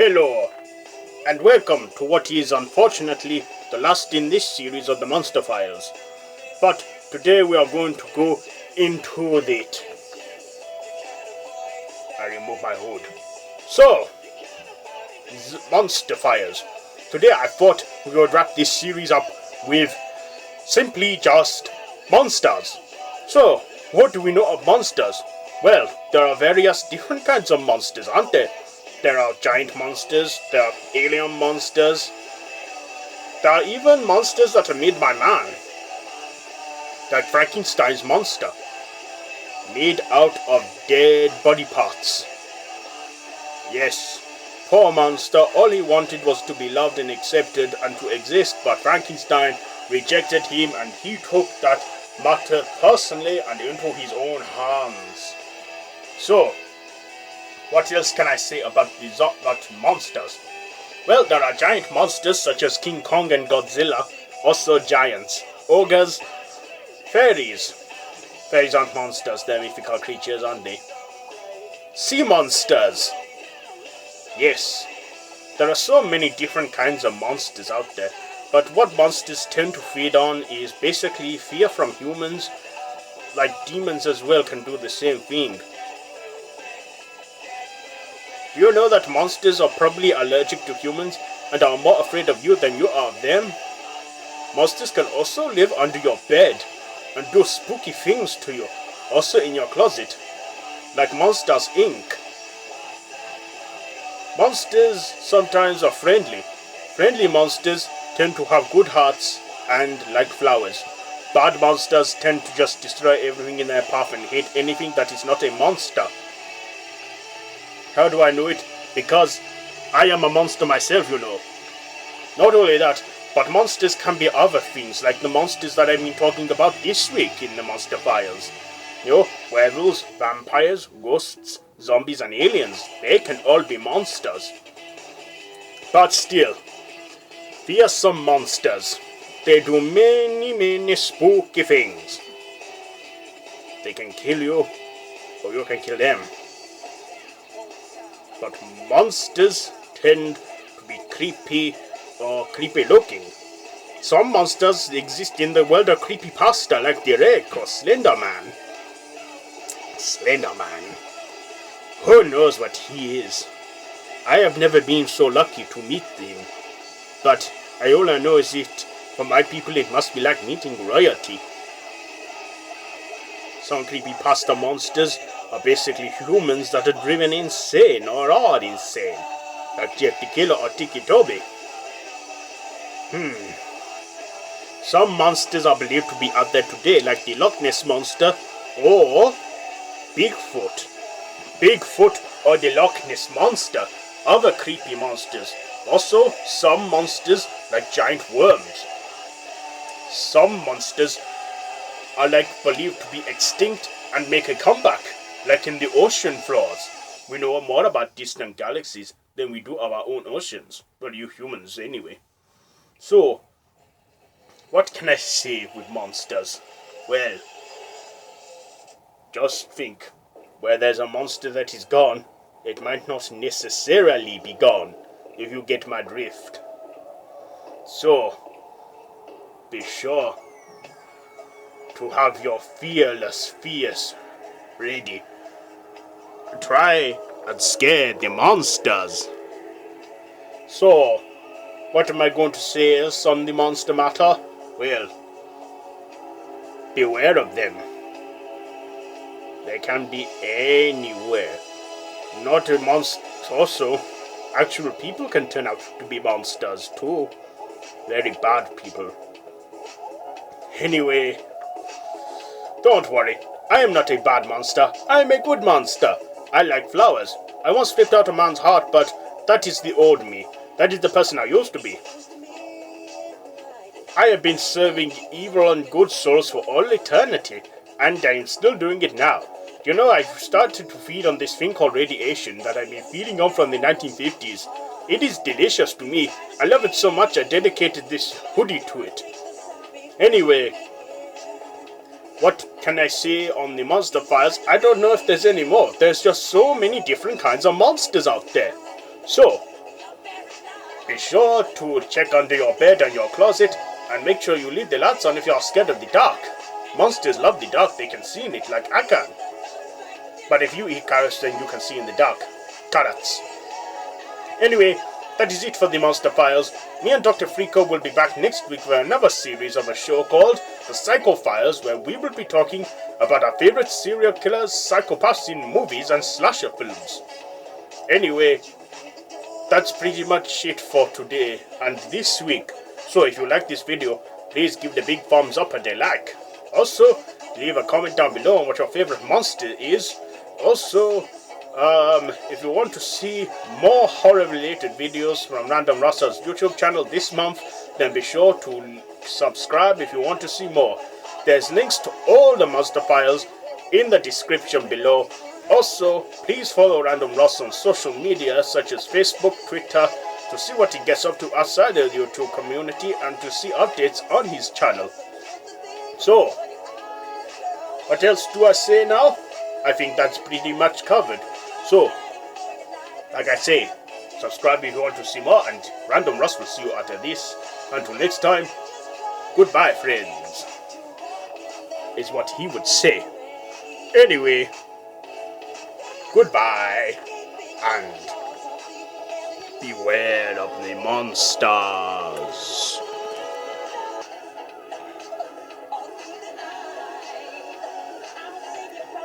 Hello, and welcome to what is unfortunately the last in this series of the Monster Files. But today we are going to go into it. I remove my hood. So, Monster Files. Today I thought we would wrap this series up with simply just monsters. So, what do we know of monsters? Well, there are various different kinds of monsters, aren't there? There are giant monsters, there are alien monsters, there are even monsters that are made by man, like Frankenstein's monster, made out of dead body parts. Yes, poor monster, all he wanted was to be loved and accepted and to exist, but Frankenstein rejected him and he took that matter personally and into his own hands. So, what else can I say about these monsters? Well, there are giant monsters such as King Kong and Godzilla, also giants, ogres, fairies. Fairies aren't monsters, they're mythical creatures, aren't they? Sea monsters. Yes, there are so many different kinds of monsters out there, but what monsters tend to feed on is basically fear from humans, like demons as well can do the same thing. Do you know that monsters are probably allergic to humans and are more afraid of you than you are of them? Monsters can also live under your bed and do spooky things to you, also in your closet, like Monsters Inc. Monsters sometimes are friendly. Friendly monsters tend to have good hearts and like flowers. Bad monsters tend to just destroy everything in their path and hate anything that is not a monster. How do I know it? Because I am a monster myself, you know. Not only that, but monsters can be other things, like the monsters that I've been talking about this week in the Monster Files. You know, werewolves, vampires, ghosts, zombies and aliens, they can all be monsters. But still, fearsome monsters, they do many spooky things. They can kill you, or you can kill them. But monsters tend to be creepy or creepy looking. Some monsters exist in the world of creepypasta like the Wreck or Slender Man. Slender Man. Who knows what he is? I have never been so lucky to meet him. But all I know is it, for my people it must be like meeting royalty. Some creepypasta monsters are basically humans that are driven insane or are insane, like Jeff the Killer or Tiki Toby. Some monsters are believed to be out there today, like the Loch Ness Monster or Bigfoot. Bigfoot or the Loch Ness Monster, other creepy monsters. Also, some monsters like giant worms. Some monsters are believed to be extinct and make a comeback, like in the ocean floors. We know more about distant galaxies than we do of our own oceans. Well, you humans anyway. So, what can I say with monsters? Well, just think. Where there's a monster that is gone, it might not necessarily be gone, if you get my drift. So, be sure to have your fearless fears ready. Try and scare the monsters. So, what am I going to say else on the monster matter? Well, beware of them. They can be anywhere. Not a monster. Also, actual people can turn out to be monsters too. Very bad people. Anyway, don't worry. I am not a bad monster. I am a good monster. I like flowers. I once flipped out a man's heart, but that is the old me. That is the person I used to be. I have been serving evil and good souls for all eternity, and I am still doing it now. You know, I've started to feed on this thing called radiation that I've been feeding on from the 1950s. It is delicious to me. I love it so much I dedicated this hoodie to it. Anyway, what can I say on the Monster Files? I don't know if there's any more. There's just so many different kinds of monsters out there. So, be sure to check under your bed and your closet, and make sure you leave the lights on if you are scared of the dark. Monsters love the dark, they can see in it like I can. But if you eat carrots, then you can see in the dark. Carrots. Anyway, that is it for the Monster Files. Me and Dr. Freako will be back next week for another series of a show called The Psycho Files, where we will be talking about our favorite serial killers, psychopaths in movies and slasher films. Anyway, that's pretty much it for today and this week. So if you like this video, please give the big thumbs up and a like. Also, leave a comment down below on what your favorite monster is. Also, if you want to see more horror-related videos from Random Russell's YouTube channel this month, then be sure to subscribe if you want to see more. There's links to all the Monster Files in the description below. Also, please follow Random Russ on social media such as Facebook, Twitter, to see what he gets up to outside the YouTube community and to see updates on his channel. So, what else do I say now? I think that's pretty much covered. So, like I say, subscribe if you want to see more, and Random Russ will see you after this. Until next time, goodbye, friends, is what he would say. Anyway, goodbye, and beware of the monsters.